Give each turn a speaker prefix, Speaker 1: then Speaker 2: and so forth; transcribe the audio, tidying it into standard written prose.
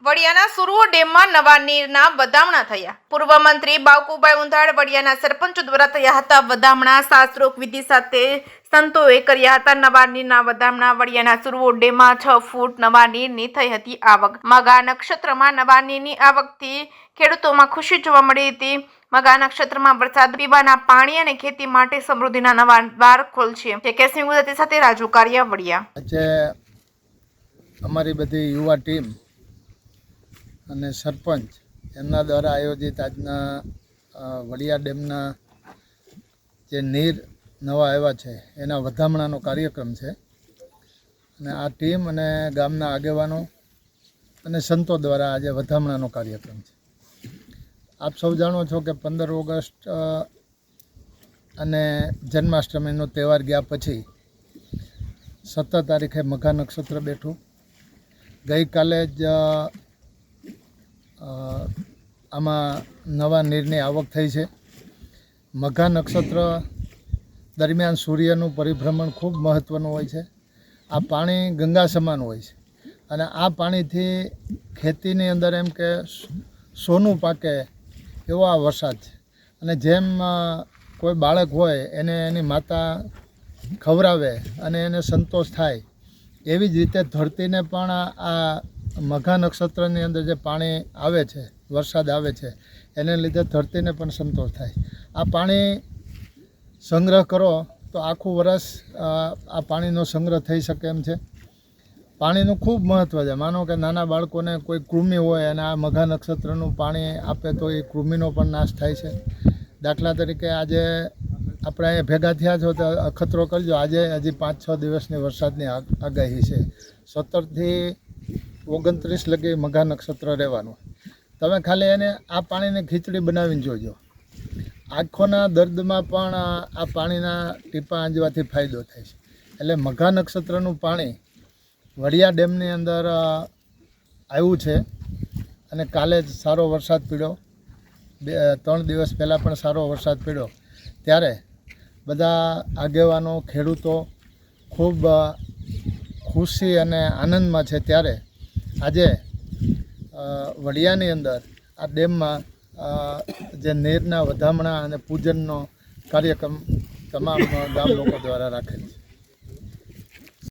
Speaker 1: વડિયાના સુરવો ડેમમાં નવા નીરના વધામણા થયા। પૂર્વ મંત્રી બાવકુભાઈ ઉંધાડ વડિયાના સરપંચ દ્વારા થયા હતા વધામણા। શાસ્ત્રોક્ત વિધિ સાથે સંતોએ કર્યા હતા નવા નીરના વધામણા। વડિયાના સુરવો ડેમમાં 6 ફૂટ નવા નીરની થઈ હતી આવક। મઘા નક્ષત્રમાં નવા નીરની આવકથી ખેડૂતોમાં ખુશી જોવા મળી હતી। મઘા નક્ષત્રમાં વરસાદ પીવાના પાણી અને ખેતી માટે સમૃદ્ધિના નવા દ્વાર ખોલશે। કેસી ગુજરાતી સાથે રાજુ કારિયા વડિયા।
Speaker 2: અમારી બધી યુવા ટીમ અને સરપંચ એમના દ્વારા આયોજિત આજના વડિયા ડેમના જે નીર નવા આવ્યા છે એના વધામણાનો કાર્યક્રમ છે અને આ ટીમ અને ગામના આગેવાનો અને સંતો દ્વારા આજે વધામણાનો કાર્યક્રમ છે। આપ સૌ જાણો છો કે 15 ઓગસ્ટ અને જન્માષ્ટમીનો તહેવાર ગયા પછી 17 તારીખે મઘા નક્ષત્ર બેઠું। ગઈકાલે જ આમાં નવા નીરની આવક થઈ છે। મઘા નક્ષત્ર દરમિયાન સૂર્યનું પરિભ્રમણ ખૂબ મહત્ત્વનું હોય છે। આ પાણી ગંગા સમાન હોય છે અને આ પાણીથી ખેતીની અંદર એમ કે સોનું પાકે એવો આ વરસાદ છે અને જેમ કોઈ બાળક હોય એને એની માતા ખવડાવે અને એને સંતોષ થાય એવી જ રીતે ધરતીને પણ આ મઘા નક્ષત્રની અંદર જે પાણી આવે છે વરસાદ આવે છે એને લીધે ધરતીને પણ સંતોષ થાય। આ પાણી સંગ્રહ કરો તો આખું વરસ આ પાણીનો સંગ્રહ થઈ શકે એમ છે। પાણીનું ખૂબ મહત્ત્વ છે। માનો કે નાના બાળકોને કોઈ કૃમિ હોય અને આ મઘા નક્ષત્રનું પાણી આપે તો એ કૃમિનો પણ નાશ થાય છે। દાખલા તરીકે આજે આપણે અહીંયા ભેગા થયા છો તો અખતરો કરજો। આજે હજી 5-6 દિવસની વરસાદની આગાહી છે। 17 થી 29 લગી મઘા નક્ષત્ર રહેવાનું। તમે ખાલી એને આ પાણીની ખીચડી બનાવીને જોજો। આંખોના દર્દમાં પણ આ પાણીના ટીપાં આંજવાથી ફાયદો થાય છે। એટલે મઘા નક્ષત્રનું પાણી વડિયા ડેમની અંદર આવ્યું છે અને કાલે જ સારો વરસાદ પડ્યો। 3 દિવસ પહેલાં પણ સારો વરસાદ પડ્યો ત્યારે બધા આગેવાનો ખેડૂતો ખૂબ ખુશી અને આનંદમાં છે। ત્યારે આજે વડિયાની અંદર આ ડેમમાં જે નીરના વધામણા અને પૂજનનો કાર્યક્રમ તમામ ગામ લોકો દ્વારા રાખેલ છે।